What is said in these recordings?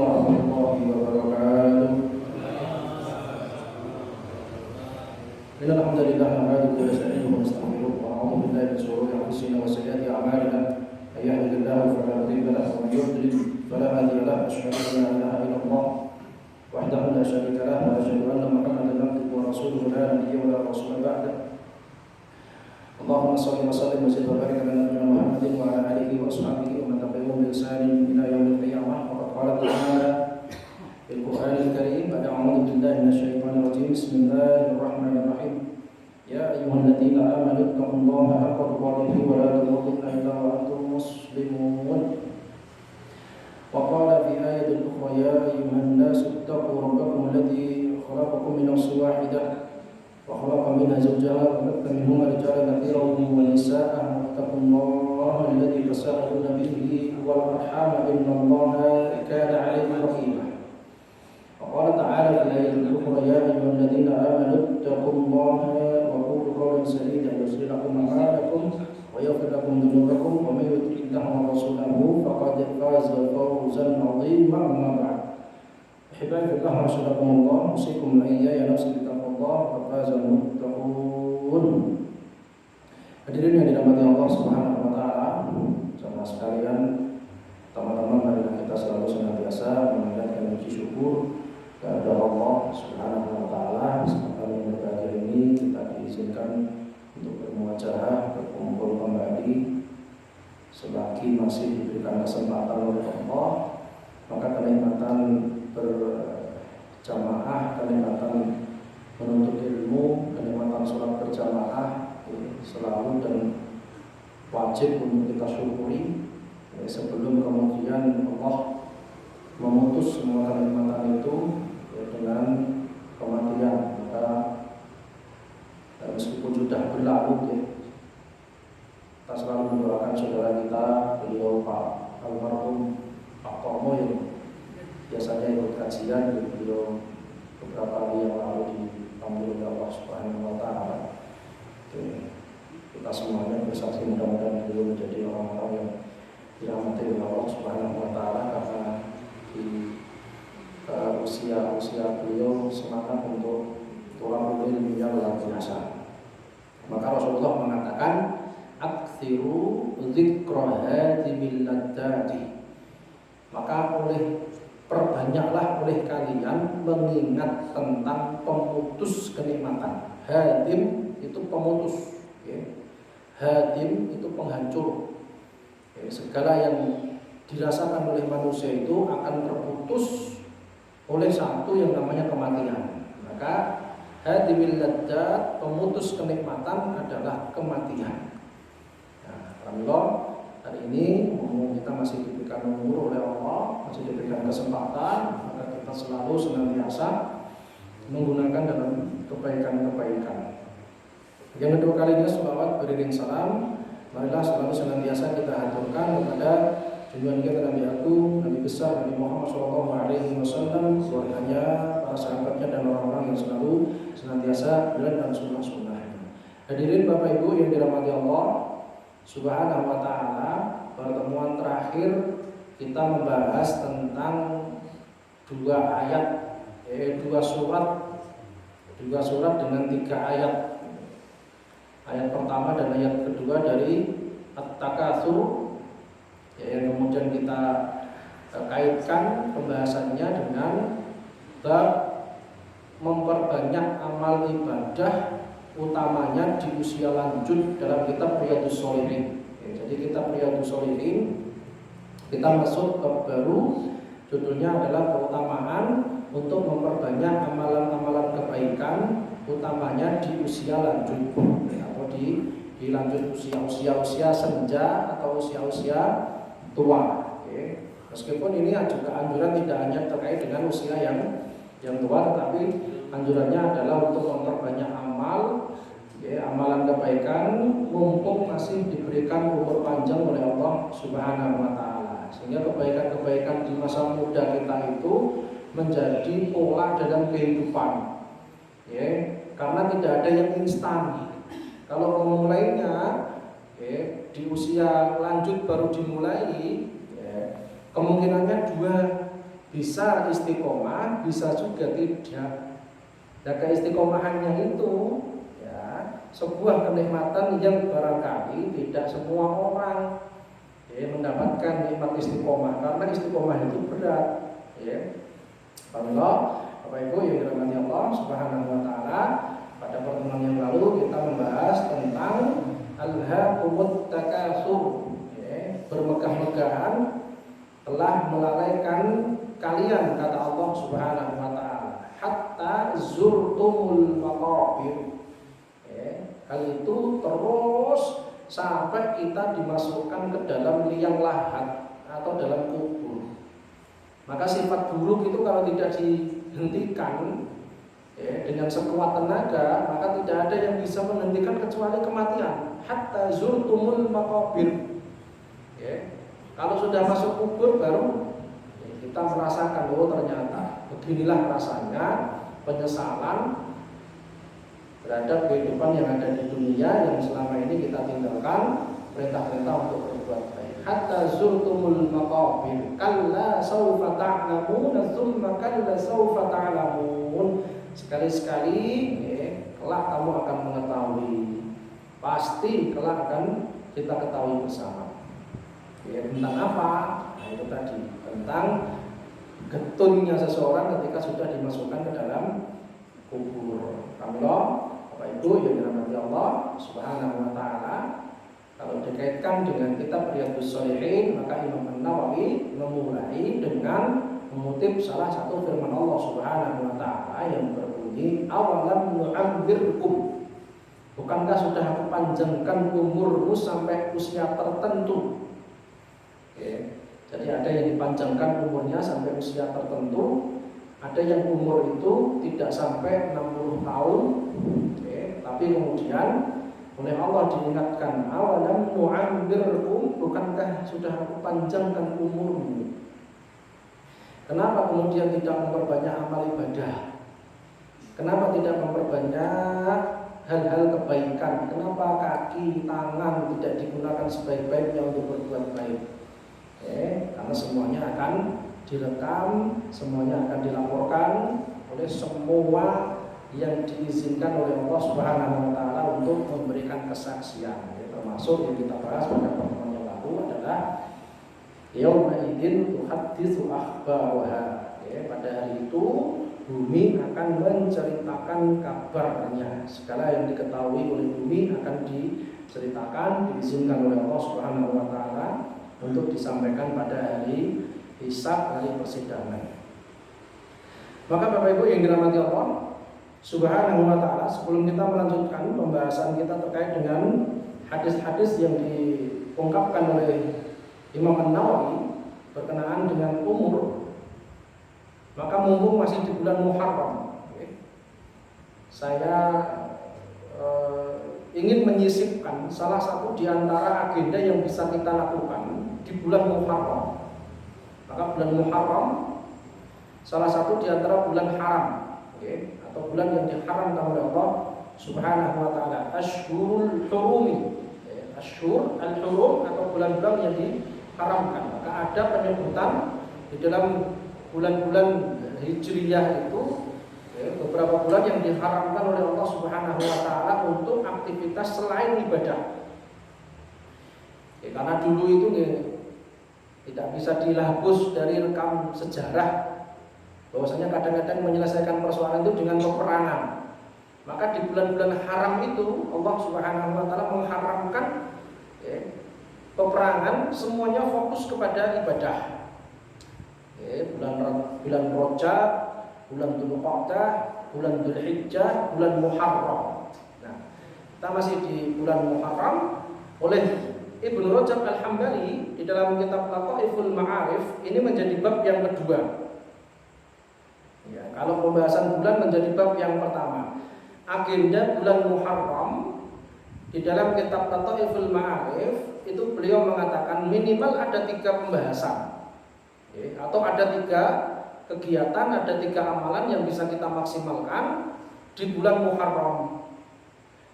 warahmatullahi wabarakatuh. Innal hamdalillah nahmaduhu wa nasta'inuhu wa nastaghfiruh wa na'udzu billahi min shururi anfusina wa sayyiati a'malina. May yahdihillahu fala mudilla lahu wa may yudlil fala hadiya lahu. Asyhadu an la ilaha illallah wahdahu la syarika lahu wa asyhadu anna Muhammadan abduhu wa rasuluhu la nabiyya wa la rasula ba'dahu. Allahumma shalli wa sallim wa zid wa barik ala nabiyyina Muhammadin wa ala alihi wa ashabihi wa man tabi'ahum bi ihsanin ila yaumil qiyamah. Wa qala ta'ala fil Qur'anil Karim ba'da a'udzu billahi minasyaitonir rajim. Bismillahirrahmanirrahim. Ya ayyuhalladzina amanu taqullaha haqqa tuqatih wa la tamutunna illa wa antum muslimun. Wa qala fi ayatin ukhra ya ayyuhan nasu ittaqu rabbakum alladzi khalaqakum min nafsin wahidah وخلق منها زوجها وبث منهما رجالا كثيرا ونساء واتقوا الله الذي تساءلون به والارحام ان الله كان عليكم رقيبا. وقال تعالى في الايه الاخرى يا ايها الذين امنوا اتقوا الله وقولوا قولا سديدا يصلح لكم اعمالكم ويغفر لكم ذنوبكم ومن يطع الله ورسوله فقد فاز فوزا عظيما. اما بعد احبائي الله رحمكم الله اوصيكم واياي نفسي wa fazal muttaqun. Hadirin yang dirahmati Allah Subhanahu wa taala, jamaah sekalian, teman-teman, marilah kita selalu senantiasa memanjatkan puji syukur kepada Allah Subhanahu wa taala. Kesempatan yang berbahagia ini kita diizinkan untuk bermuajahah, berkumpul kembali selagi masih diberikan kesempatan oleh Allah, maka kenikmatan berjamaah, kenikmatan menuntut ilmu, kenikmatan sholat berjamaah selalu dan wajib untuk kita syukuri sebelum kemudian Allah memutus semua kenikmatan itu dengan kematian. Maka meskipun sudah berlalu, kita selalu mendoakan saudara kita, beliau Pak almarhum Pak Tomo yang biasanya ikut kajian, beliau beberapa hari yang lalu dipanggil oleh Allah Subhanahu wa taala. Kita semuanya bersaksi mudah-mudahan beliau menjadi orang-orang yang dirahmati oleh Allah Subhanahu wa taala, karena di usia beliau semangat untuk tolak ilmunya luar biasa. Maka Rasulullah mengatakan aktsiru dzikra hadhimil ladzati. Maka perbanyaklah oleh kalian mengingat tentang pemutus kenikmatan. Hadim itu pemutus, hadim itu penghancur. Segala yang dirasakan oleh manusia itu akan terputus oleh satu yang namanya kematian. Maka hadimil ladzat, pemutus kenikmatan adalah kematian. Alhamdulillah, hari ini kita masih diberikan umur oleh Allah, masih diberikan kesempatan, maka kita selalu senantiasa menggunakan dalam kebaikan-kebaikan. Yang kedua kalinya selawat beriring salam, marilah selalu senantiasa kita haturkan kepada junjungan kita Nabi Agung, Nabi besar Nabi Muhammad SAW, keluarganya, para sahabatnya dan orang-orang yang selalu senantiasa berjalan dalam sunnah-sunnahnya. Hadirin Bapak Ibu yang dirahmati Allah Subhanahu wa taala, pertemuan terakhir kita membahas tentang dua ayat, dua surat dengan 3 ayat. Ayat pertama dan ayat kedua dari At-Takatsur, yang kemudian kita kaitkan pembahasannya dengan bab memperbanyak amal ibadah, utamanya di usia lanjut dalam kitab Riyadhus Shalihin. Jadi kitab Riyadhus Shalihin kita masuk ke baru, judulnya adalah keutamaan untuk memperbanyak amalan-amalan kebaikan, utamanya di usia lanjut atau di lanjut usia senja atau usia tua. Meskipun ini juga anjuran tidak hanya terkait dengan usia yang tua, tetapi anjurannya adalah untuk memperbanyak amalan kebaikan mumpung masih diberikan umur panjang oleh Allah Subhanahu wa taala, sehingga kebaikan-kebaikan di masa muda kita itu menjadi pola dalam kehidupan. Karena tidak ada yang instan. Kalau memulainya di usia lanjut baru dimulai, kemungkinannya 2 bisa istiqomah, bisa juga tidak. Nah, keistiqomahannya itu ya sebuah kenikmatan yang barangkali tidak semua orang mendapatkan nikmat istiqomah, karena istiqomah itu berat. Ya. Allah, Bapak Ibu yang dirahmati Allah Subhanahu wa taala, pada pertemuan yang lalu kita membahas tentang alhaakumut takatsur. Bermegah-megahan telah melalaikan kalian, kata Allah Subhanahu wa taala, hatta zurtumul maqabir. Hal itu terus sampai kita dimasukkan ke dalam liang lahat atau dalam kubur. Maka sifat buruk itu kalau tidak dihentikan dengan sekuat tenaga, maka tidak ada yang bisa menghentikan kecuali kematian. Hatta zurtumul maqabir. Kalau sudah masuk kubur baru kita merasakan, oh ternyata beginilah rasanya penyesalan terhadap kehidupan yang ada di dunia yang selama ini kita tinggalkan perintah-perintah untuk berbuat baik. Hatta zurtumul maqabir kalla sawfa ta'lamun tsumma kalla sawfa ta'lamun. Sekali-sekali kelak kamu akan mengetahui, pasti kelak akan kita ketahui bersama. Tentang apa? Nah, itu tadi tentang getunnya seseorang ketika sudah dimasukkan ke dalam kubur. Kalau Bapak Ibu yang dirahmati Allah Subhanahu wa taala, kalau dikaitkan dengan kitab Riyadhus Shalihin, maka Imam An-Nawawi memulai dengan mengutip salah satu firman Allah Subhanahu wa taala yang berbunyi, awalam nu'ammirkum, bukankah sudah aku panjangkan umurmu sampai usia tertentu. Jadi ada yang dipanjangkan umurnya sampai usia tertentu, ada yang umur itu tidak sampai 60 tahun, tapi kemudian oleh Allah diingatkan, awalam nu'ammirkum, bukankah sudah aku panjangkan umurmu. Kenapa kemudian tidak memperbanyak amal ibadah? Kenapa tidak memperbanyak hal-hal kebaikan? Kenapa kaki, tangan tidak digunakan sebaik-baiknya untuk berbuat baik? Karena semuanya akan direkam, semuanya akan dilaporkan oleh semua yang diizinkan oleh Allah Subhanahu wa taala untuk memberikan kesaksian. Termasuk yang kita bahas pada pertemuan yang lalu adalah yauma idzin tuhadditsu akhbaraha. Pada hari itu bumi akan menceritakan kabarnya. Segala yang diketahui oleh bumi akan diceritakan, diizinkan oleh Allah Subhanahu wa taala untuk disampaikan pada hari hisab, hari persidangan. Maka Bapak Ibu yang dirahmati Allah Subhanahu wa taala, sebelum kita melanjutkan pembahasan kita terkait dengan hadis-hadis yang diungkapkan oleh Imam An-Nawawi berkenaan dengan umur, maka mumpung masih di bulan Muharram, saya ingin menyisipkan salah satu di antara agenda yang bisa kita lakukan di bulan Muharram. Maka bulan Muharram salah satu di antara bulan haram, atau bulan yang diharamkan oleh Allah Subhanahu wa taala, Ashhurul Hurumi. Ashhur al-Hurum atau bulan-bulan yang diharamkan. Maka ada penyebutan di dalam bulan-bulan Hijriyah itu beberapa bulan yang diharamkan oleh Allah Subhanahu wa taala untuk aktivitas selain ibadah. Karena dulu itu tidak bisa dihapus dari rekam sejarah bahwasanya kadang-kadang menyelesaikan persoalan itu dengan peperangan. Maka di bulan-bulan haram itu Allah Subhanahu wa taala mengharamkan peperangan, semuanya fokus kepada ibadah. Bulan Rajab, bulan Dzulqa'dah, bulan Dzulhijjah, bulan Muharram. Nah, kita masih di bulan Muharram. Oleh Ibnu Rajab Al-Hambali di dalam kitab Lataiful Ma'arif ini menjadi bab yang kedua. Kalau pembahasan bulan menjadi bab yang pertama. Agenda bulan Muharram di dalam kitab Lataiful Ma'arif itu beliau mengatakan minimal ada 3 pembahasan, atau ada 3 kegiatan, ada 3 amalan yang bisa kita maksimalkan di bulan Muharram.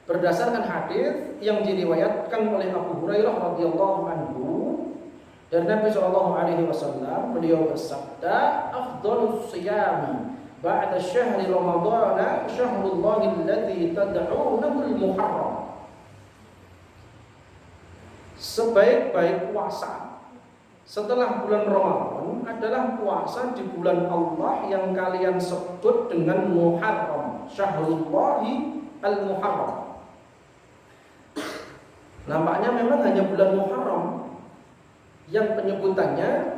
Berdasarkan hadis yang diriwayatkan oleh Abu Hurairah radhiyallahu anhu, Dari Nabi Shallallahu Alaihi Wasallam, beliau bersabda, "Afdhalus siyami ba'da syahri Ramadhan syahrullahi alladzi tad'unahul Muharram." Sebaik-baik puasa setelah bulan Ramadan adalah puasa di bulan Allah yang kalian sebut dengan Muharram, syahrullahi al-Muharram. Nampaknya memang hanya bulan Muharram yang penyebutannya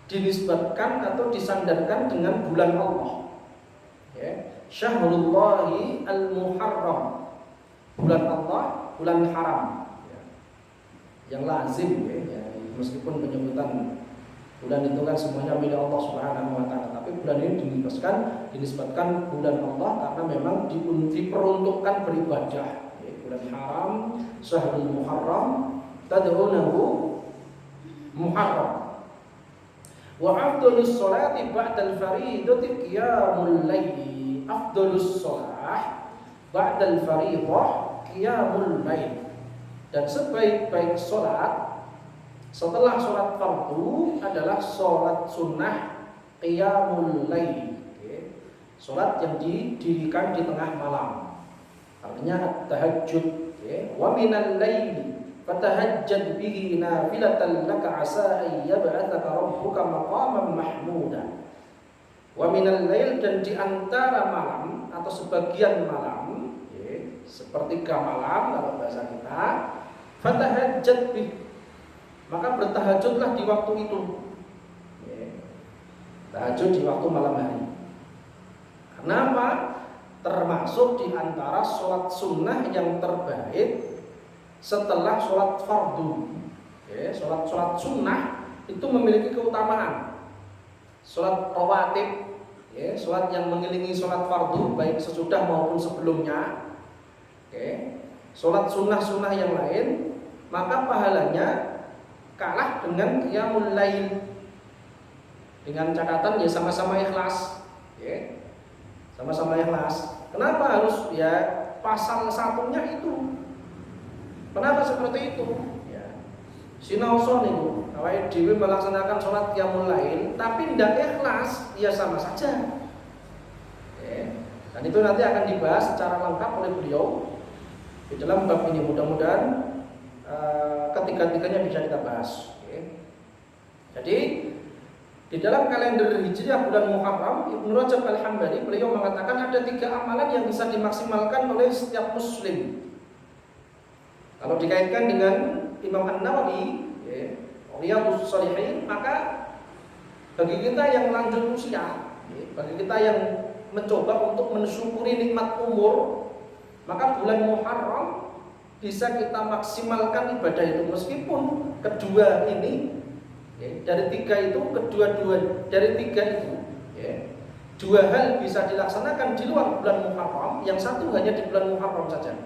dinisbatkan atau disandarkan dengan bulan Allah, ya. Syahrullahi al-Muharram, bulan Allah, bulan haram, ya. Yang lazim, ya. Meskipun penyebutan bulan itu kan semuanya milik Allah Subhanahu wa Ta'ala, tapi bulan ini dinisbatkan bulan Allah karena memang diperuntukkan beribadah, ya. Bulan haram, Syahrul Muharram, tad'unahu Muharram. Wa afdhalus sholati ba'dal fariidati qiyamul lail. Afdhalus sholah ba'dal fariidah qiyamul lail. Dan sebaik-baik sholat setelah sholat fardu adalah sholat sunnah qiyamul lail. Sholat yang didirikan di tengah malam, artinya tahajud. Wa minal laili fatahajjad bihi nafilatan laka asa ay yab'atsaka rabbuka maqaman mahmuda. Wa minal lail, dan di antara malam atau sebagian malam, sepertiga malam kalau bahasa kita, fatahajjad bihi, maka bertahajudlah di waktu itu. Tahajud di waktu malam hari. Kenapa? Termasuk di antara sholat sunnah yang terbaik setelah sholat fardu. Sholat sunnah itu memiliki keutamaan. Sholat rawatib, sholat yang mengiringi sholat fardu baik sesudah maupun sebelumnya, sholat sunnah yang lain, maka pahalanya kalah dengan qiyamul lail. Dengan catatan ya sama-sama ikhlas, sama-sama ikhlas. Kenapa harus pasal satunya itu? Kenapa seperti itu? Sinaoson itu, awake dhewe melaksanakan sholat qiyamul lail tapi tidak ikhlas, ya sama saja. Dan itu nanti akan dibahas secara lengkap oleh beliau di dalam bab ini. Mudah-mudahan ketiga-tiganya bisa kita bahas. Jadi di dalam kalender Hijriah bulan Muharram, Ibnu Rajab Al-Hambali beliau mengatakan ada 3 amalan yang bisa dimaksimalkan oleh setiap muslim. Kalau dikaitkan dengan Imam An-Nawawi, Riyadhus Shalihin, maka bagi kita yang lanjut usia, bagi kita yang mencoba untuk mensyukuri nikmat umur, maka bulan Muharram bisa kita maksimalkan ibadah itu. Meskipun kedua ini, dari 3 itu, dari 3 itu, 2 hal bisa dilaksanakan di luar bulan Muharram, yang satu hanya di bulan Muharram saja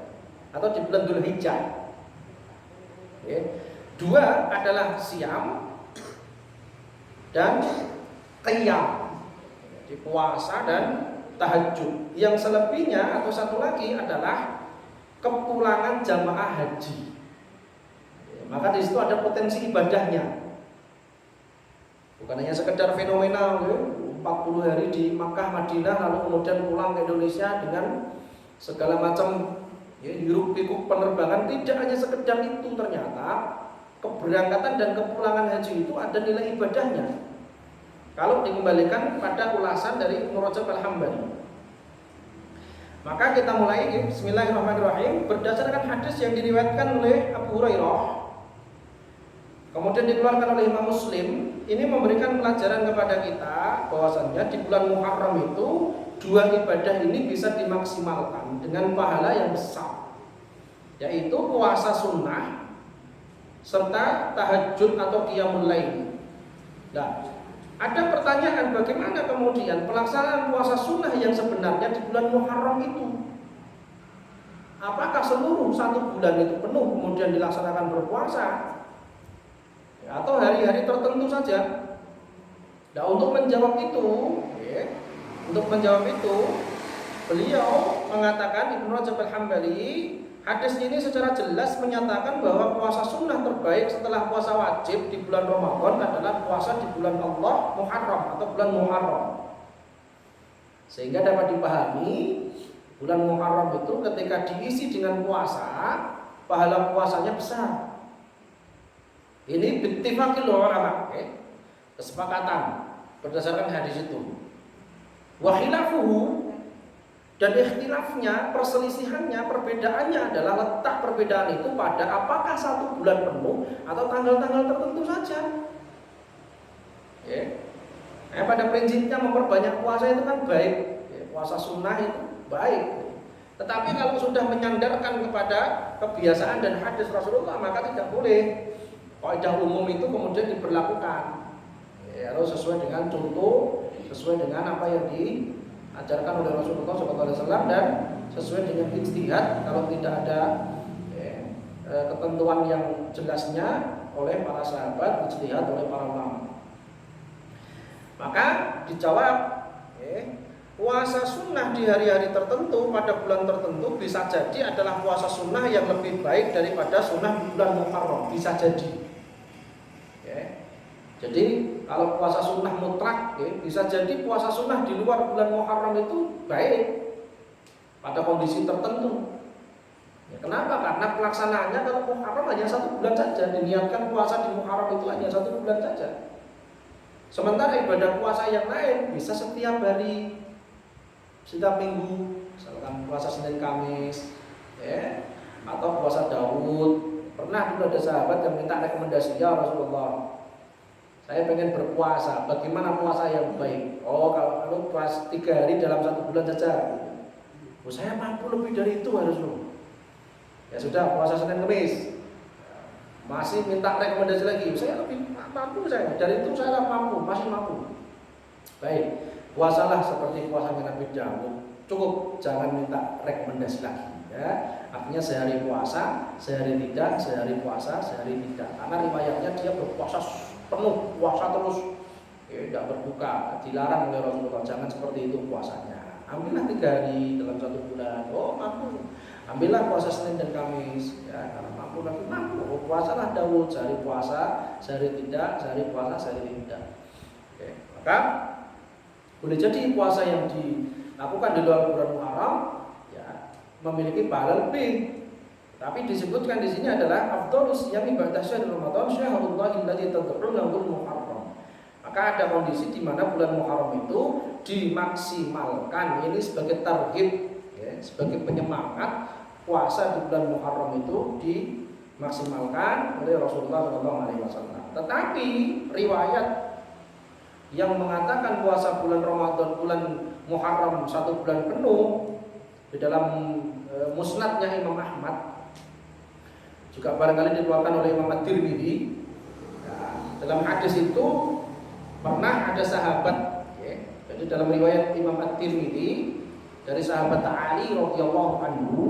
atau di bulan Dzulhijjah. 2 adalah siam dan qiyam, di puasa dan tahajud. Yang selebihnya atau satu lagi adalah kepulangan jamaah haji. Maka di situ ada potensi ibadahnya. Bukan hanya sekedar fenomenal 40 hari di Makkah, Madinah, lalu kemudian pulang ke Indonesia dengan segala macam hiruk pikuk penerbangan. Tidak hanya sekedar itu, ternyata keberangkatan dan kepulangan haji itu ada nilai ibadahnya. Kalau dikembalikan pada ulasan dari Ibnu Rajab Al-Hambali, maka kita mulai. Bismillahirrahmanirrahim. Berdasarkan hadis yang diriwayatkan oleh Abu Hurairah, kemudian dikeluarkan oleh Imam Muslim, ini memberikan pelajaran kepada kita bahwasannya di bulan Muharram itu 2 ibadah ini bisa dimaksimalkan dengan pahala yang besar, yaitu puasa sunnah serta tahajud atau qiyamul lail. Nah, ada pertanyaan, bagaimana kemudian pelaksanaan puasa sunnah yang sebenarnya di bulan Muharram itu? Apakah seluruh 1 bulan itu penuh kemudian dilaksanakan berpuasa? Atau hari-hari tertentu saja? Nah, untuk menjawab itu, beliau mengatakan, Ibnu Rajab Al-Hambali hadis ini secara jelas menyatakan bahwa puasa sunnah terbaik setelah puasa wajib di bulan Ramadan adalah puasa di bulan Allah Muharram atau bulan Muharram. Sehingga dapat dipahami bulan Muharram itu ketika diisi dengan puasa, pahala puasanya besar. Ini bittifaqil ulama, kesepakatan berdasarkan hadis itu. Wa khilafuhu, dan ikhtilafnya, perselisihannya, perbedaannya adalah letak perbedaan itu pada apakah satu bulan penuh atau tanggal-tanggal tertentu saja. Pada prinsipnya memperbanyak puasa itu kan baik, puasa sunnah itu baik. Tetapi kalau sudah menyandarkan kepada kebiasaan dan hadis Rasulullah, maka tidak boleh kaidah umum itu kemudian diberlakukan. Harus sesuai dengan contoh, sesuai dengan apa yang diajarkan oleh Rasulullah SAW dan sesuai dengan ijtihad kalau tidak ada ketentuan yang jelasnya oleh para sahabat, ijtihad oleh para ulama. Maka dijawab, puasa sunnah di hari-hari tertentu pada bulan tertentu bisa jadi adalah puasa sunnah yang lebih baik daripada sunnah di bulan Muharram, bisa jadi. Jadi kalau puasa sunnah mutlak, bisa jadi puasa sunnah di luar bulan Muharram itu baik pada kondisi tertentu. Kenapa? Karena pelaksanaannya kalau Muharram hanya 1 bulan saja, diniatkan puasa di Muharram itu hanya 1 bulan saja. Sementara ibadah puasa yang lain bisa setiap hari, setiap minggu, misalkan puasa Senin Kamis, atau puasa Daud. Pernah dulu ada sahabat yang minta rekomendasi, ya Rasulullah, saya pengen berpuasa, bagaimana puasa yang baik? Kalau puasa 3 hari dalam 1 bulan saja. Saya mampu lebih dari itu harusnya. Ya sudah, puasa Senin Kamis. Masih minta rekomendasi lagi, saya lebih mampu saya. Dari itu saya mampu, masih mampu. Baik, puasalah seperti puasanya Nabi Daud. Cukup, jangan minta rekomendasi lagi. Artinya sehari puasa, sehari tidak, sehari puasa, sehari tidak. Karena riwayatnya dia berpuasa penuh, puasa terus, tidak berbuka, dilarang oleh Rasulullah. Jangan seperti itu puasanya. Ambillah 3 hari dalam 1 bulan. Mampu. Ambillah puasa Senin dan Kamis. Karena mampu lagi mampu. Puasalah Daud, sehari puasa, sehari tidak, sehari puasa, sehari tidak. Maka boleh jadi puasa yang dilakukan di luar bulan Muharram memiliki pahala lebih. Tapi disebutkan di sini adalah afdhalus siyami ba'da syahr Ramadan syahrullah alladzi tad'unahu Muharram. Maka ada kondisi di mana bulan Muharram itu dimaksimalkan, ini sebagai tarhib, sebagai penyemangat puasa di bulan Muharram itu dimaksimalkan oleh Rasulullah SAW. Tetapi riwayat yang mengatakan puasa bulan Ramadan, bulan Muharram 1 bulan penuh di dalam musnadnya Imam Ahmad, juga barangkali dikeluarkan oleh Imam At-Tirmidzi. Dalam hadis itu pernah ada sahabat, jadi dalam riwayat Imam At-Tirmidzi dari sahabat Ali radhiyallahu anhu,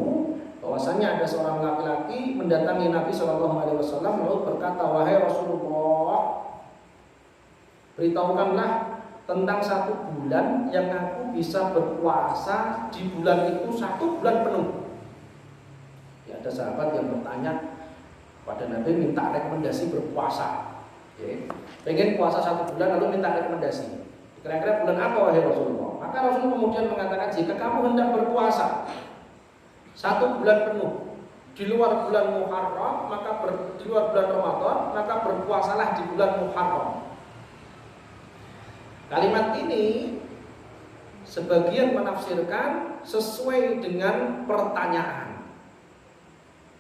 bahwasanya ada seorang laki-laki mendatangi Nabi SAW lalu berkata, wahai Rasulullah, beritahukanlah tentang 1 bulan yang aku bisa berpuasa di bulan itu 1 bulan penuh. Ada sahabat yang bertanya pada Nabi, minta rekomendasi berpuasa. Pengen puasa 1 bulan lalu minta rekomendasi. Kira-kira bulan apa wahai Rasulullah? Maka Rasulullah kemudian mengatakan, jika kamu hendak berpuasa 1 bulan penuh di luar bulan Muharram, di luar bulan Ramadan, maka berpuasalah di bulan Muharram. Kalimat ini sebagian menafsirkan sesuai dengan pertanyaan.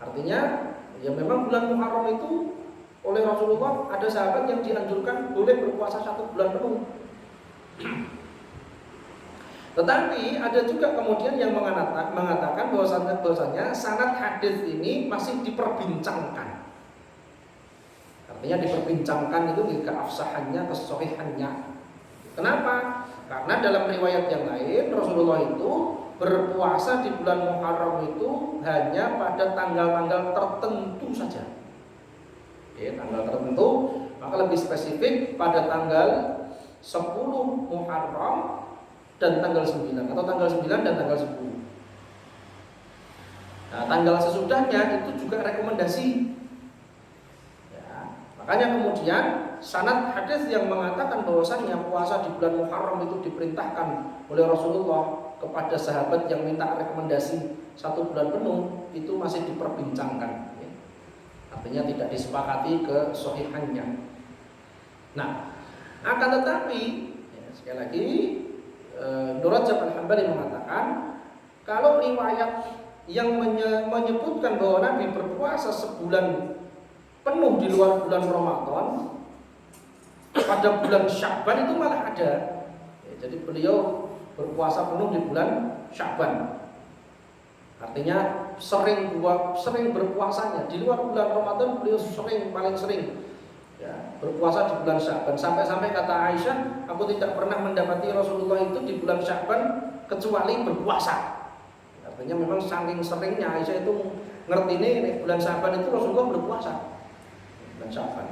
Artinya, ya memang bulan Muharram itu oleh Rasulullah ada sahabat yang dianjurkan boleh berpuasa 1 bulan penuh. Tetapi ada juga kemudian yang mengatakan bahwasanya sanad hadis ini masih diperbincangkan. Artinya diperbincangkan itu keabsahannya, kesohihannya. Kenapa? Karena dalam riwayat yang lain Rasulullah itu berpuasa di bulan Muharram itu hanya pada tanggal-tanggal tertentu saja. Tanggal tertentu, maka lebih spesifik pada tanggal 10 Muharram dan tanggal 9, atau tanggal 9 dan tanggal 10. Nah, tanggal sesudahnya itu juga rekomendasi. Ya, makanya kemudian sanad hadis yang mengatakan bahwasannya puasa di bulan Muharram itu diperintahkan oleh Rasulullah kepada sahabat yang minta rekomendasi 1 bulan penuh itu masih diperbincangkan. Ya. Artinya tidak disepakati kesohihannya. Nah, akan tetapi ya, sekali lagi Ibnu Rajab Al-Hambali mengatakan kalau riwayat yang menyebutkan bahwa Nabi berpuasa sebulan penuh di luar bulan Ramadan pada bulan Sya'ban itu malah ada. Ya, jadi beliau berpuasa penuh di bulan Sya'ban. Artinya sering berpuasanya di luar bulan Ramadan beliau paling sering ya, berpuasa di bulan Sya'ban. Sampai-sampai kata Aisyah, aku tidak pernah mendapati Rasulullah itu di bulan Sya'ban kecuali berpuasa. Artinya memang saking seringnya Aisyah itu ngerti nih bulan Sya'ban itu Rasulullah berpuasa. Bulan Sya'ban.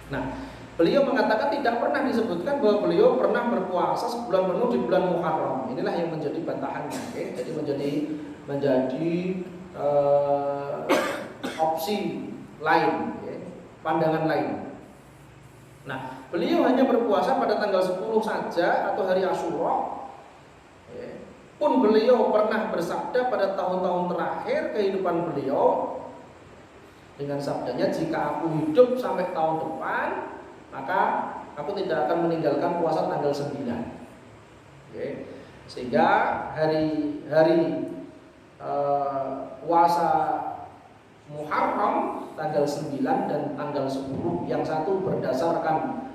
Nah, beliau mengatakan tidak pernah disebutkan bahwa beliau pernah berpuasa sebulan penuh di bulan Muharram. Inilah yang menjadi bantahannya. Okay? Jadi menjadi opsi lain, okay? Pandangan lain. Nah, beliau hanya berpuasa pada tanggal 10 saja atau hari Asyura. Okay? Pun beliau pernah bersabda pada tahun-tahun terakhir kehidupan beliau dengan sabdanya, jika aku hidup sampai tahun depan maka aku tidak akan meninggalkan puasa tanggal 9. Oke. Sehingga hari puasa Muharram tanggal 9 dan tanggal 10 yang satu berdasarkan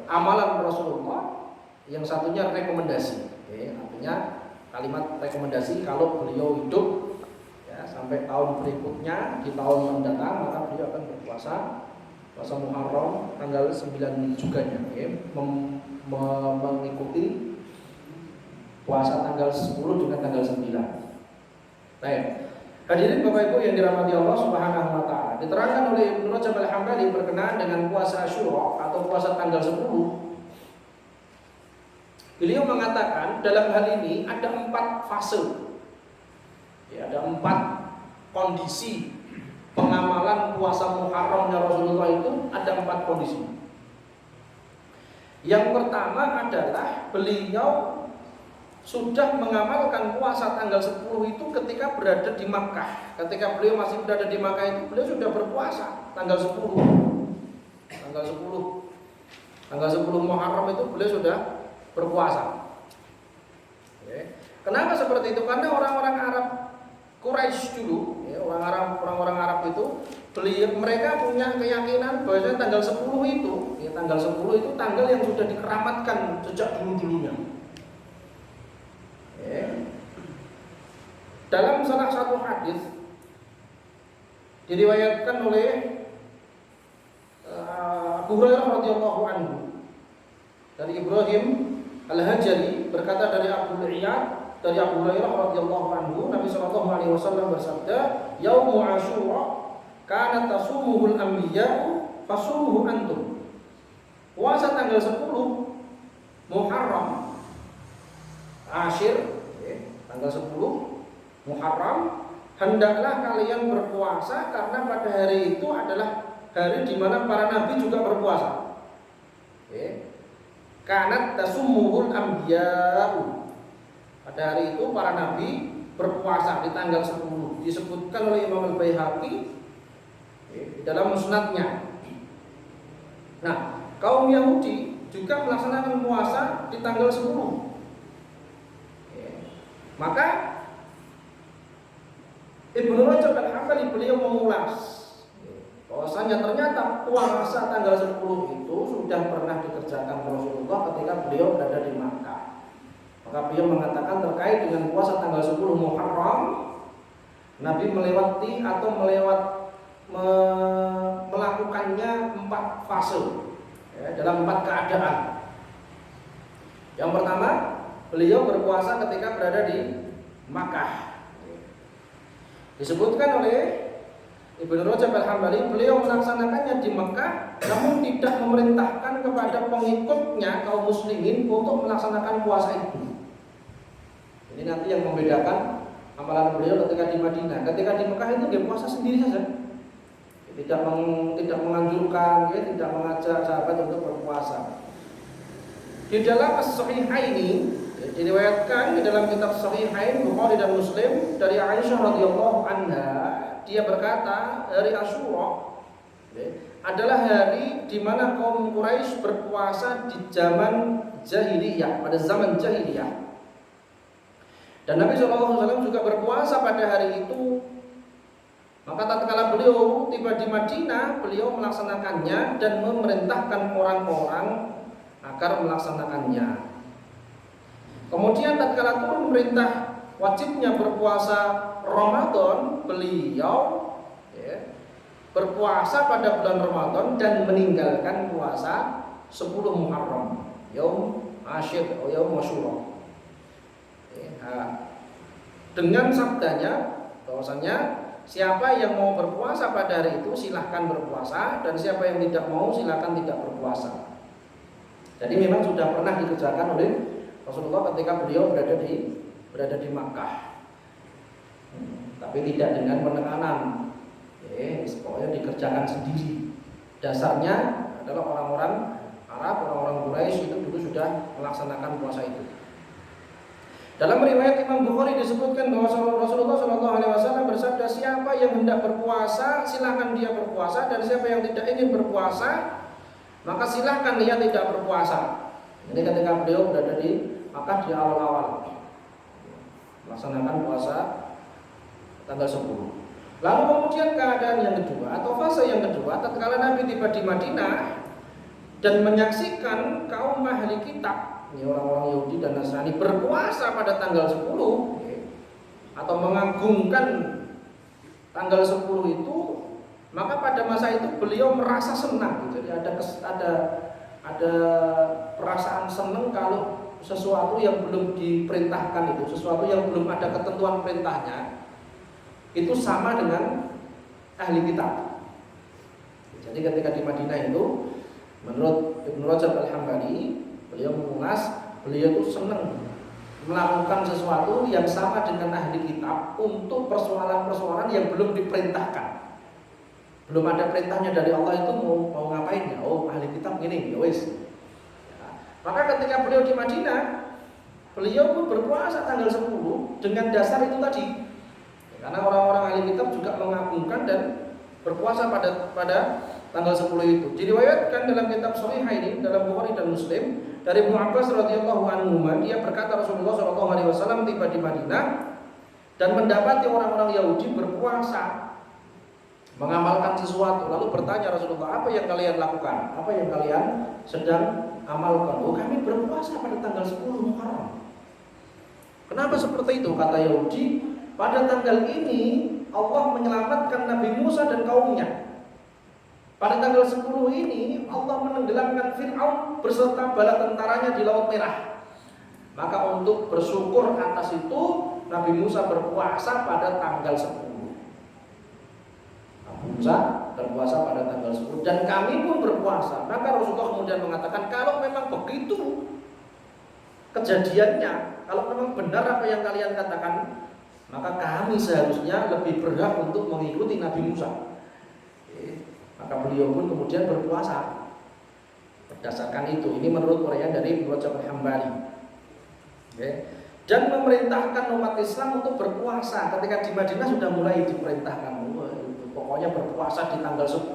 amalan Rasulullah, yang satunya rekomendasi. Oke, artinya kalimat rekomendasi kalau beliau hidup ya, sampai tahun berikutnya, di tahun mendatang maka beliau akan berpuasa Muharram tanggal 9 juga ya, mengikuti puasa tanggal 10 dengan tanggal 9. Baik. Hadirin Bapak Ibu yang dirahmati Allah Subhanahu wa taala. Diterangkan oleh Ibnu Rajab Al-Hambali berkenaan dengan puasa Asyura atau puasa tanggal 10. Beliau mengatakan dalam hal ini ada 4 fase. Ya, ada 4 kondisi pengamalan puasa Muharramnya Rasulullah itu, ada 4 kondisi. Yang pertama adalah beliau sudah mengamalkan puasa tanggal 10 itu ketika berada di Makkah. Ketika beliau masih berada di Makkah itu beliau sudah berpuasa tanggal 10. Tanggal 10 Muharram itu beliau sudah berpuasa. Oke. Kenapa seperti itu? Karena orang-orang Arab Quraisy dulu, ya, orang-orang Arab itu mereka punya keyakinan bahwa tanggal 10 itu, ya, tanggal 10 itu tanggal yang sudah dikeramatkan sejak dulu-dulunya. Ya. Dalam salah satu hadis diriwayatkan oleh Abu Hurairah radhiyallahu anhu dari Ibrahim Al-Hajari berkata dari Abu Hurairah radhiyallahu anhu, Nabi sallallahu alaihi wasallam bersabda, "Yaumu Asyura kana tasumuhul anbiya'u fasumuhu antum." Puasa tanggal 10 Muharram Asyir, tanggal 10 Muharram, hendaklah kalian berpuasa karena pada hari itu adalah hari di mana para nabi juga berpuasa. Kanat tasumuhul anbiya'u. Pada hari itu para nabi berpuasa di tanggal 10. Disebutkan oleh Imam Al-Baihaqi di dalam musnadnya. Nah, kaum Yahudi juga melaksanakan puasa di tanggal 10. Maka Ibnu Rajab Al-Hambali beliau mengulas bahwasanya ternyata puasa tanggal 10 itu sudah pernah dikerjakan Rasulullah ketika beliau berada di Makkah. Maka beliau mengatakan terkait dengan puasa tanggal 10 Muharram, Nabi melewati atau melakukannya 4 fase, ya, dalam 4 keadaan. Yang pertama, beliau berpuasa ketika berada di Makkah. Disebutkan oleh Ibnu Rajab Al-Hambali, beliau melaksanakannya di Makkah, namun tidak memerintahkan kepada pengikutnya kaum muslimin untuk melaksanakan puasa itu. Ini nanti yang membedakan amalan beliau ketika di Madinah. Ketika di Mekah itu dia puasa sendiri saja. Tidak menganjurkan, tidak mengajak sahabat untuk berpuasa. Di dalam As-Sahihain ini diriwayatkan di dalam kitab Sahihain Bukhari dan Muslim dari Aisyah radhiyallahu anha, dia berkata, hari Asyura adalah hari di mana kaum Quraisy berpuasa di zaman jahiliyah, pada zaman jahiliyah. Dan Nabi SAW juga berpuasa pada hari itu. Maka tatkala beliau tiba di Madinah, beliau melaksanakannya dan memerintahkan orang-orang agar melaksanakannya. Kemudian tatkala turun perintah wajibnya berpuasa Ramadan, beliau berpuasa pada bulan Ramadan dan meninggalkan puasa 10 Muharram, Yaum Ashir atau Yaum Asyura. Dengan sabdanya bahwasanya siapa yang mau berpuasa pada hari itu silahkan berpuasa, dan siapa yang tidak mau silahkan tidak berpuasa. Jadi memang sudah pernah dikerjakan oleh Rasulullah ketika beliau berada di Makkah, tapi tidak dengan penekanan. Pokoknya dikerjakan sendiri. Dasarnya adalah orang-orang Arab, orang-orang Quraisy itu dulu sudah melaksanakan puasa itu. Dalam riwayat Imam Bukhari disebutkan bahwa Rasulullah SAW bersabda, siapa yang hendak berpuasa silahkan dia berpuasa, dan siapa yang tidak ingin berpuasa maka silahkan dia tidak berpuasa. Ini ketika beliau berada di Makkah di awal-awal melaksanakan puasa tanggal 10. Lalu kemudian keadaan yang kedua atau fase yang kedua, tatkala Nabi tiba di Madinah dan menyaksikan kaum ahli kitab, ini orang-orang Yahudi dan Nasrani, berpuasa pada tanggal 10 atau mengagungkan tanggal 10 itu, maka pada masa itu beliau merasa senang. Jadi ada perasaan senang kalau sesuatu yang belum diperintahkan itu, sesuatu yang belum ada ketentuan perintahnya, itu sama dengan ahli kitab. Jadi ketika di Madinah itu, menurut Ibnu Rajab Al-Hambali, beliau mengulas, beliau itu senang melakukan sesuatu yang sama dengan ahli kitab untuk persoalan-persoalan yang belum diperintahkan. Belum ada perintahnya dari Allah itu mau ngapain ya? Oh, ahli kitab gini, ya wis. Maka ketika beliau di Madinah, beliau pun berpuasa tanggal 10 dengan dasar itu tadi. Karena orang-orang ahli kitab juga mengagungkan dan berpuasa pada tanggal 10 itu. Diriwayatkan dalam kitab Sahihain dalam Bukhari dan Muslim dari Ibnu Abbas radhiyallahu anhu, dia berkata Rasulullah SAW tiba di Madinah dan mendapati orang-orang Yahudi berpuasa mengamalkan sesuatu. Lalu bertanya Rasulullah, apa yang kalian lakukan? Apa yang kalian sedang amalkan? Oh, kami berpuasa pada tanggal 10 Muharram. Kenapa seperti itu? Kata Yahudi, pada tanggal ini Allah menyelamatkan Nabi Musa dan kaumnya. Pada tanggal 10 ini Allah menenggelamkan Fir'aun beserta bala tentaranya di Laut Merah. Maka untuk bersyukur atas itu Nabi Musa berpuasa pada tanggal 10. Nabi Musa berpuasa pada tanggal 10 dan kami pun berpuasa. Maka Rasulullah kemudian mengatakan, kalau memang begitu kejadiannya, kalau memang benar apa yang kalian katakan, maka kami seharusnya lebih berhak untuk mengikuti Nabi Musa. Maka beliau pun kemudian berpuasa berdasarkan itu. Ini menurut uraian dari Ibnu Rajab Al-Hambali. Dan memerintahkan umat Islam untuk berpuasa. Ketika di Madinah sudah mulai diperintahkan, pokoknya berpuasa di tanggal 10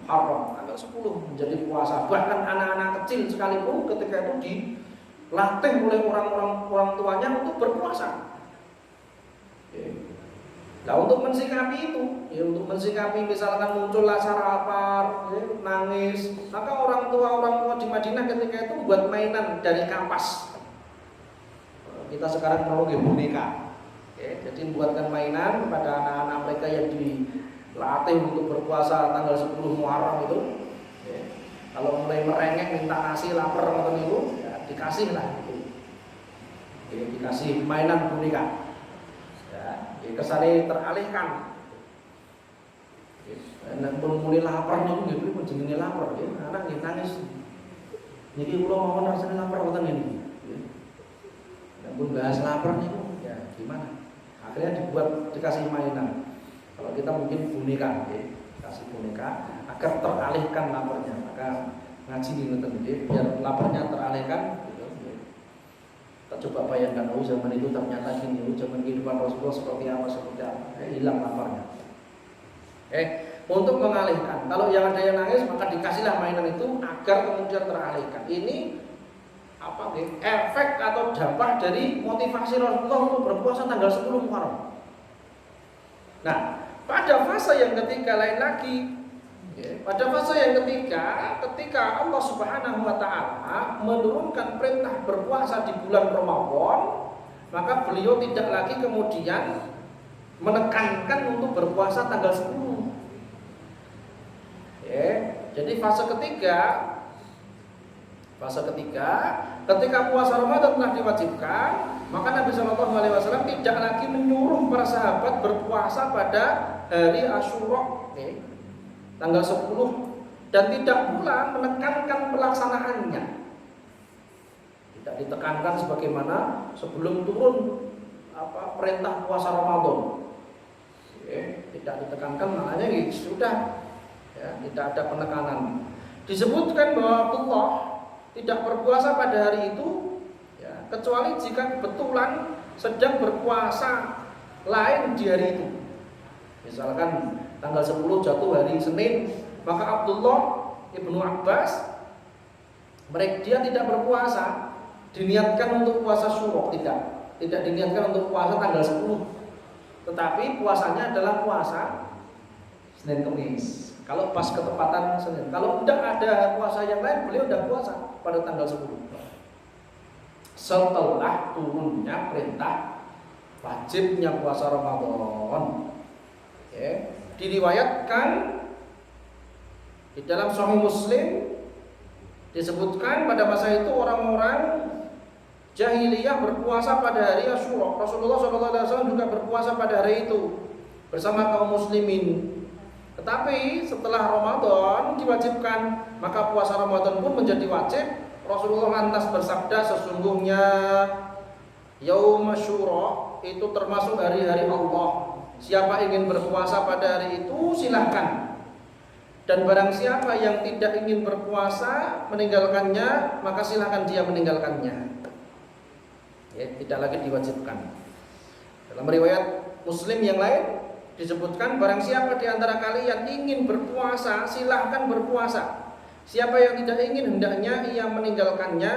Muharram, tanggal 10 menjadi puasa. Bahkan anak-anak kecil sekalipun ketika itu dilatih oleh orang tuanya untuk berpuasa. Nah, untuk mensikapi itu, untuk mensikapi misalkan muncul rasa lapar, nangis, maka orang tua di Madinah ketika itu buat mainan dari kapas. Kita sekarang mau boneka, jadi membuatkan mainan kepada anak-anak mereka yang dilatih untuk berpuasa tanggal 10 Muharram itu. Kalau mulai merengek minta nasi, lapar atau itu, ya dikasih lah, dikasih mainan boneka. Kesannya teralihkan. Dan pun mulai lapar niku nggih pripun jenenge lapar nggih, anak nggih nangis. Niki kula mawon rasane lapar wonten niki. pun bahas lapar nih, ya gimana? Akhirnya dikasih mainan. Kalau kita mungkin boneka, ya, kasih boneka agar teralihkan laparnya. Maka ngaji ini biar laparnya teralihkan. Gitu, ya. Kita coba bayangkan, zaman itu ternyata gini, zaman kehidupan Rasulullah seperti apa, hilang laparnya. Untuk mengalihkan. Kalau yang ada yang nangis maka dikasihlah mainan itu agar kemudian teralihkan. Ini efek atau dampak dari motivasi Rasulullah untuk berpuasa tanggal 10 Muharram. Nah, pada fase yang ketiga lain lagi, pada fase yang ketiga, ketika Allah Subhanahu wa Ta'ala menurunkan perintah berpuasa di bulan Ramadan, maka beliau tidak lagi kemudian menekankan untuk berpuasa tanggal 10. Jadi fase ketiga, ketika puasa Ramadan telah diwajibkan, maka Nabi Shallallahu Alaihi Wasallam tidak lagi menyuruh para sahabat berpuasa pada hari Asyura, tanggal 10, dan tidak pula menekankan pelaksanaannya. Tidak ditekankan sebagaimana sebelum turun perintah puasa Ramadan. Tidak ditekankan, maknanya sudah. Ya, tidak ada penekanan. Disebutkan bahwa Abdullah tidak berpuasa pada hari itu, ya, kecuali jika kebetulan sedang berpuasa lain di hari itu. Misalkan tanggal 10 jatuh hari Senin, maka Abdullah ibnu Abbas dia tidak berpuasa, diniatkan untuk puasa Syura, tidak diniatkan untuk puasa tanggal 10, tetapi puasanya adalah puasa Senin Kemis. Kalau pas ketepatan Senin, kalau tidak ada puasa yang lain, beliau tidak puasa pada tanggal 10. Setelah turunnya perintah wajibnya puasa Ramadan. Diriwayatkan di dalam Sahih Muslim disebutkan pada masa itu orang-orang jahiliyah berpuasa pada hari Asyura. Rasulullah SAW juga berpuasa pada hari itu bersama kaum muslimin. Tetapi setelah Ramadan diwajibkan, maka puasa Ramadan pun menjadi wajib. Rasulullah lantas bersabda, sesungguhnya Yaum Asyura itu termasuk hari-hari Allah. Siapa ingin berpuasa pada hari itu silahkan. Dan barang siapa yang tidak ingin berpuasa meninggalkannya, maka silahkan dia meninggalkannya. Tidak lagi diwajibkan. Dalam riwayat Muslim yang lain disebutkan, barang siapa di antara kalian ingin berpuasa, silahkan berpuasa. Siapa yang tidak ingin, hendaknya ia meninggalkannya,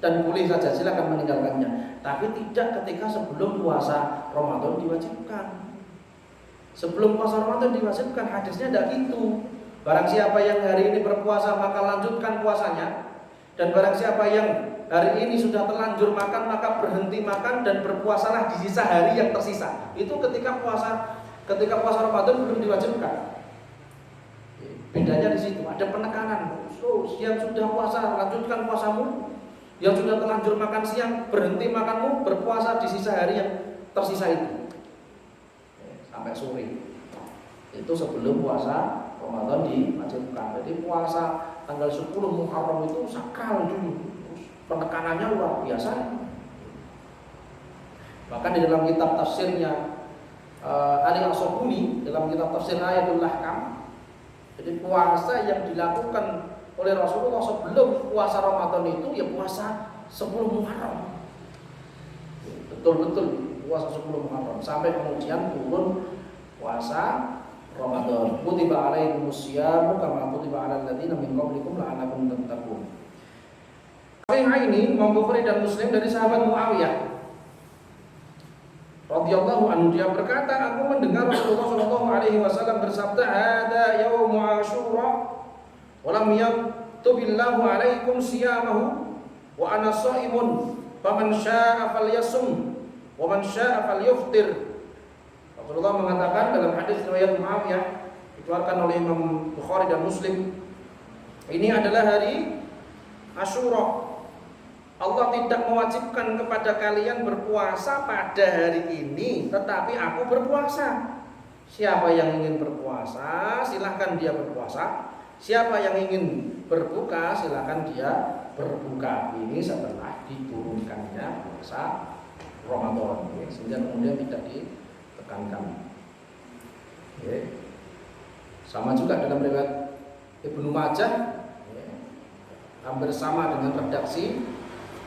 dan boleh saja silahkan meninggalkannya. Tapi tidak ketika sebelum puasa Ramadan diwajibkan. Sebelum puasa Ramadan diwajibkan, hadisnya tidak gitu. Barang siapa yang hari ini berpuasa maka lanjutkan puasanya, dan barang siapa yang hari ini sudah terlanjur makan maka berhenti makan dan berpuasalah di sisa hari yang tersisa. Itu ketika puasa Ramadan belum diwajibkan. Bedanya di situ, ada penekanan. Yang sudah puasa lanjutkan puasamu, yang sudah terlanjur makan siang berhenti makanmu, berpuasa di sisa hari yang tersisa itu sampai sore. Itu sebelum puasa Ramadan diwajibkan. Jadi puasa tanggal 10 Muharram itu sakral dulu. Penekanannya luar biasa. Bahkan di dalam kitab tafsirnya Ali As-Sabuni, dalam kitab tafsir Ayatul Ahkam, jadi puasa yang dilakukan oleh Rasulullah sebelum puasa Ramadan itu ya puasa 10 Muharram. Betul-betul puasa 10 Muharram sampai kemudian turun puasa Ramadan. Kutiba alaikumus syamu kama kutiba alal ladzina min qablikum la'allakum tattaqun. Sahih ini Imam Bukhari dan Muslim dari sahabat Muawiyah radhiyallahu anhu, dia berkata, aku mendengar Rasulullah sallallahu alaihi wasallam bersabda, "Hada yaum Asyura wa lam yaktubillahu alaikum siyamahu wa ana shaimun faman syaa'a falyasum wa man syaa'a falyuftir." Rasulullah mengatakan dalam hadis riwayat Muawiyah dikeluarkan oleh Imam Bukhari dan Muslim, ini adalah hari Asyura. Allah tidak mewajibkan kepada kalian berpuasa pada hari ini, tetapi aku berpuasa. Siapa yang ingin berpuasa, silahkan dia berpuasa. Siapa yang ingin berbuka, silahkan dia berbuka. Ini setelah diturunkannya puasa Ramadan, ya, sehingga kemudian tidak ditekankan. Ya. Sama juga dalam riwayat Ibnu Majah, ya, hampir sama dengan redaksi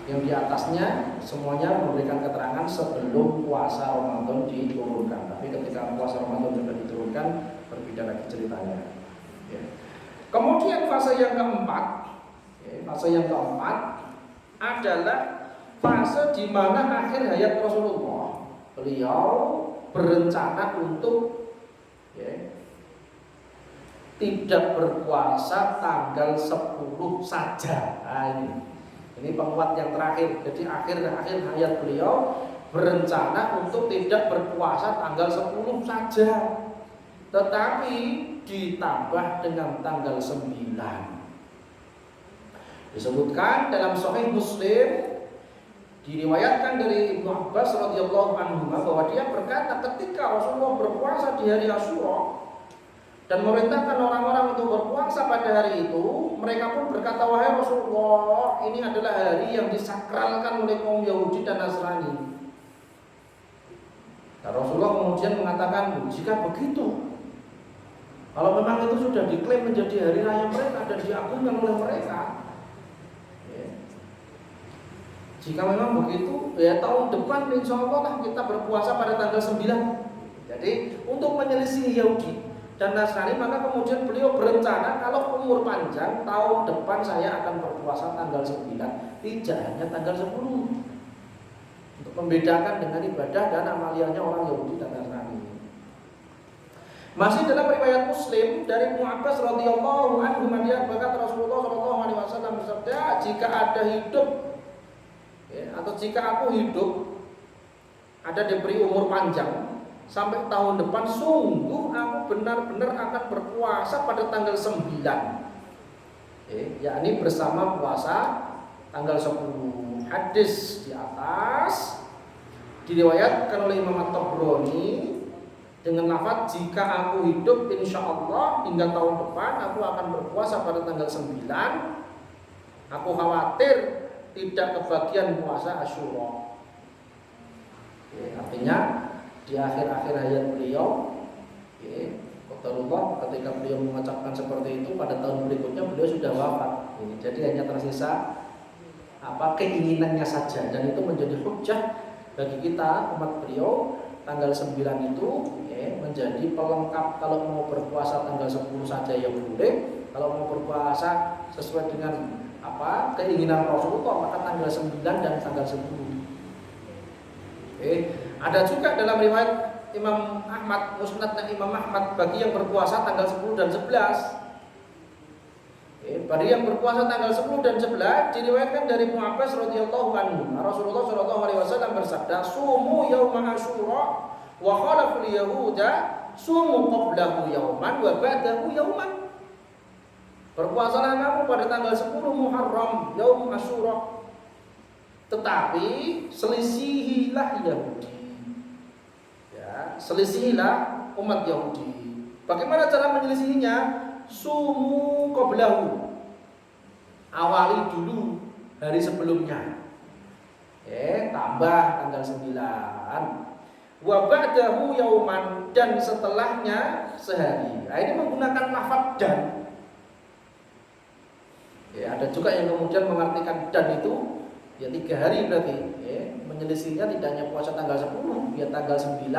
yang di atasnya, semuanya memberikan keterangan sebelum puasa Ramadan diturunkan. Tapi ketika puasa Ramadan sudah diturunkan, berbeda lagi ceritanya. Ya. Kemudian fase yang keempat, adalah fase di mana akhir hayat Rasulullah, beliau berencana untuk tidak berpuasa tanggal 10 saja. Nah, ini penguat yang terakhir. Jadi akhir hayat beliau berencana untuk tidak berpuasa tanggal 10 saja, tetapi ditambah dengan tanggal 9. Disebutkan dalam Sahih Muslim, diriwayatkan dari Ibnu Abbas radhiyallahu anhu bahwa dia berkata ketika Rasulullah berpuasa di hari Asyura dan memerintahkan orang-orang untuk berpuasa pada hari itu, mereka pun berkata, wahai Rasulullah, ini adalah hari yang disakralkan oleh kaum Yahudi dan Nasrani. Dan Rasulullah kemudian mengatakan, jika begitu, kalau memang itu sudah diklaim menjadi hari raya mereka dan diagungkan oleh mereka, jika memang begitu, ya tahun depan insya Allah lah kita berpuasa pada tanggal 9. Jadi untuk menyelisih Yahudi dan Nasrani, maka kemudian beliau berencana kalau umur panjang, tahun depan saya akan berpuasa tanggal 9, tidak hanya tanggal 10. Untuk membedakan dengan ibadah dan amaliyahnya orang Yahudi dan Nasrani. Masih dalam riwayat Muslim dari Ibnu Abbas radhiyallahu anhu, dia berkata Rasulullah sallallahu alaihi wasallam bersabda, jika ada hidup atau jika aku hidup ada diberi umur panjang sampai tahun depan, sungguh aku benar-benar akan berpuasa pada tanggal 9, yakni bersama puasa tanggal 10. Hadis di atas diriwayatkan oleh Imam At-Tabrani dengan lafaz, jika aku hidup insya Allah hingga tahun depan aku akan berpuasa pada tanggal 9. Aku khawatir tidak kebagian puasa Asyura. Artinya di akhir-akhir hayat beliau, qadarullah, ketika beliau mengucapkan seperti itu, pada tahun berikutnya beliau sudah wafat. Jadi hanya tersisa keinginannya saja, dan itu menjadi hujjah bagi kita umat beliau. Tanggal 9 itu menjadi pelengkap. Kalau mau berpuasa tanggal 10 saja ya boleh. Kalau mau berpuasa sesuai dengan keinginan Rasulullah, maka tanggal 9 dan tanggal 10. Ada juga dalam riwayat Imam Ahmad, musnadnya Imam Ahmad, bagi yang berpuasa tanggal 10 dan 11. Bagi yang berpuasa tanggal 10 dan 11 diriwayatkan dari Ibnu Abbas radhiyallahu anhu, Rasulullah sallallahu alaihi wasallam bersabda, "Sumu yauma Asyura wa khalaful yahuda sumu qablahu yauman wa ba'dahu yauman." Berpuasalah kamu pada tanggal 10 Muharram, yaum Asyura, tetapi selisihilah Yahudi. Selisihilah umat Yahudi. Bagaimana cara menyelisihinya? Sumu qablahu, awali dulu hari sebelumnya, tambah tanggal 9. Wa ba'dahu yauman, dan setelahnya sehari. Nah, ini menggunakan lafaz dan. Ada juga yang kemudian mengartikan dan itu 3 hari berarti. Menyelisihinya tidak hanya puasa tanggal 10, ya tanggal 9,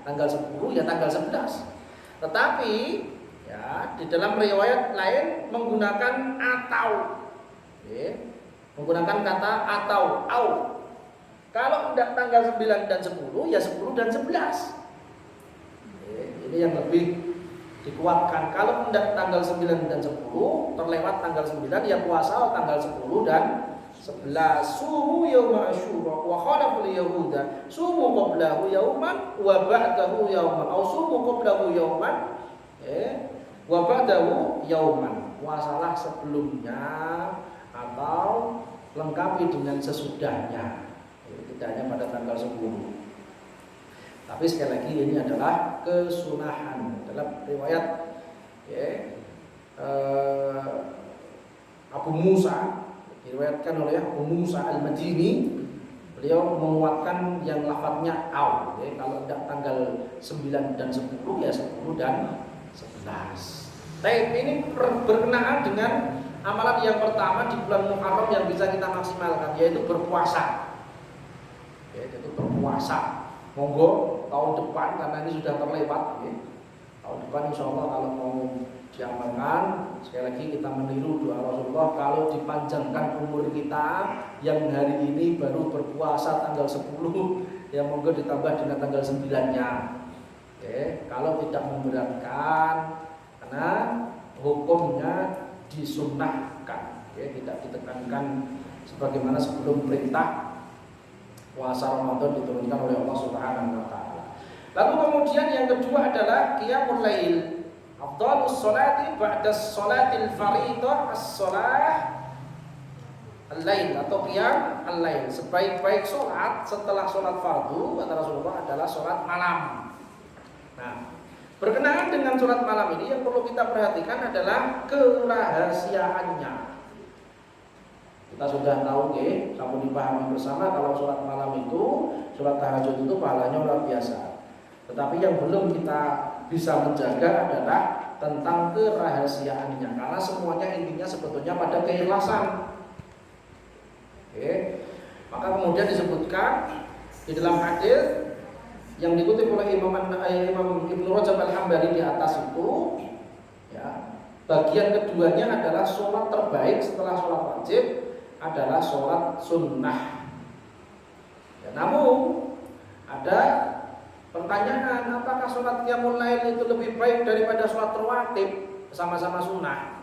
tanggal 10, ya tanggal 11. Tetapi di dalam riwayat lain menggunakan atau, menggunakan kata atau, au. Kalau tidak tanggal 9 dan 10, ya 10 dan 11. Ini yang lebih dikuatkan. Kalau tidak tanggal 9 dan 10, terlewat tanggal 9, ya puasa tanggal 10 dan 11. Sumu yauma Asyura wa khalaful yahuda sumu qablahu yauman wa ba'dahu yauman, au sumu qablahu yauman wa ba'dahu yauman. Puasalah sebelumnya atau lengkapi dengan sesudahnya. Tidak hanya pada tanggal 10. Tapi sekali lagi ini adalah kesunahan. Dalam riwayat Abu Musa, diriwayatkan oleh Abu Musa Al-Madini, beliau menguatkan yang lafadznya au, ya. Kalau tidak tanggal 9 dan 10 ya 10 dan 11. Tapi ini berkenaan dengan amalan yang pertama di bulan Muharram yang bisa kita maksimalkan, yaitu berpuasa. Ya, yaitu berpuasa. Monggo tahun depan, karena ini sudah terlewat, ya. Tahun depan insya Allah kalau mau diamalkan, sekali lagi kita meniru doa Rasulullah, kalau dipanjangkan umur kita yang hari ini baru berpuasa tanggal 10, ya monggo ditambah dengan tanggal 9-nya. Oke, kalau tidak memberatkan, karena hukumnya disunnahkan, ya, tidak ditekankan sebagaimana sebelum perintah puasa Ramadan diturunkan oleh Allah Subhanahu wa taala. Lalu kemudian yang kedua adalah qiyamul lail. Afdhalus sholati ba'da sholatil fardhah as-shalah al-lail atau qiyam al-lail. Sebaik-baik sholat setelah sholat fardu kata Rasulullah adalah sholat malam. Nah, berkenaan dengan sholat malam ini yang perlu kita perhatikan adalah kerahasiaannya. Kita sudah tahu, kamu dipahami bersama kalau sholat malam itu, sholat tahajud itu pahalanya luar biasa. Tetapi yang belum kita bisa menjaga adalah tentang kerahasiaannya, karena semuanya intinya sebetulnya pada keikhlasan. Maka kemudian disebutkan di dalam hadis yang dikutip oleh Imam Ibnu Rajab Al-Hambali di atas itu, ya, bagian keduanya adalah sholat terbaik setelah sholat wajib adalah sholat sunnah. Ya, namun ada pertanyaan, apakah sholat qiyamul lail itu lebih baik daripada sholat rawatib? Sama-sama sunnah.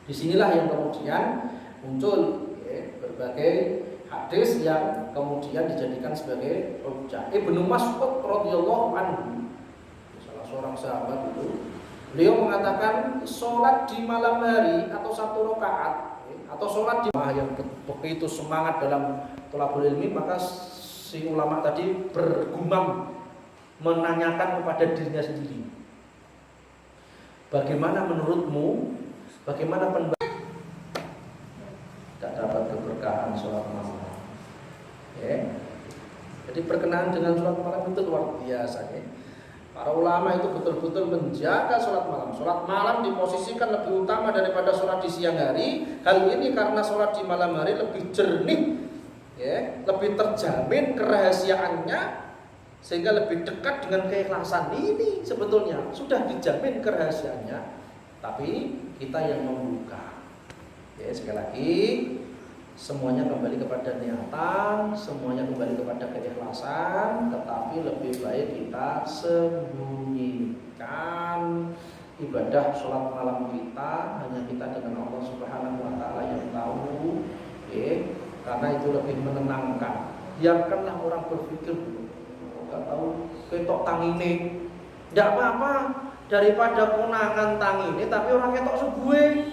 Disinilah yang kemudian muncul, ya, berbagai hadis yang kemudian dijadikan sebagai hujjah. Ibnu Mas'ud radhiyallahu anhu, salah seorang sahabat itu, beliau mengatakan sholat di malam hari atau satu rakaat, atau sholat di yang begitu semangat dalam thalabul ilmi, maka si ulama tadi bergumam menanyakan kepada dirinya sendiri, bagaimana menurutmu, bagaimana pendapat? Tidak dapat keberkahan sholat malam. Ya. Jadi berkenaan dengan sholat malam itu luar biasa, ya. Para ulama itu betul-betul menjaga sholat malam. Sholat malam diposisikan lebih utama daripada sholat di siang hari. Hal ini karena sholat di malam hari lebih jernih, ya, lebih terjamin kerahasiaannya, sehingga lebih dekat dengan keikhlasan. Ini sebetulnya sudah dijamin kerahasiaannya, tapi kita yang membuka. Ya, sekali lagi semuanya kembali kepada niatan, semuanya kembali kepada keikhlasan, tetapi lebih baik kita sembunyikan ibadah sholat malam kita, hanya kita dengan Allah Subhanahu wa taala yang tahu, ya, karena itu lebih menenangkan. Biarkanlah orang berpikir dulu, nggak tahu ketok tangine, tidak apa-apa daripada konangan tangine tapi orang ketok subuhe.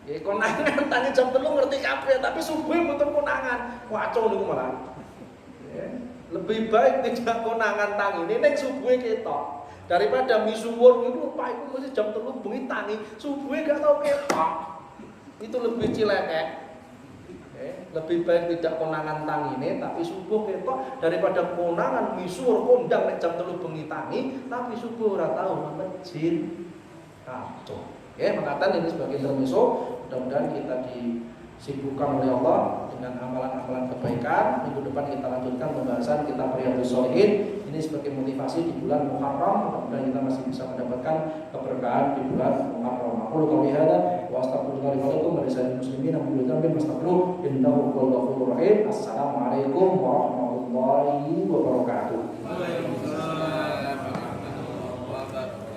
Ya, konangan tangi jam 3 ngerti kabeh tapi subuh mboten konangan. Waco niku malah. Ya, lebih baik tidak konangan tangine ning subuh ketok daripada misuwur niku Pak iku mesti jam 3 bengi tangi, subuh gak tau ketok. Itu lebih cilekek. Ya, lebih baik tidak konangan tangine tapi subuh ketok daripada konangan misuwur kondang nek jam 3 bengi tangi tapi subuh ora tau nang masjid. Kacau. Ya, makatan ini sebagai intermezzo, mudah-mudahan kita disibukkan oleh Allah dengan amalan-amalan kebaikan. Minggu depan kita lanjutkan pembahasan kitab Riyadhus Shalihin. Ini sebagai motivasi di bulan Muharram, mudah-mudahan kita masih bisa mendapatkan keberkahan di bulan Muharram. Aku qouli hadza wa astaghfirullaha li wa lakum wa lisa'iril muslimin min kulli dhanbin fastaghfiruhu innahu huwal ghafurur rahim. Assalamualaikum warahmatullahi wabarakatuh. Waalaikumsalam warahmatullahi wabarakatuh.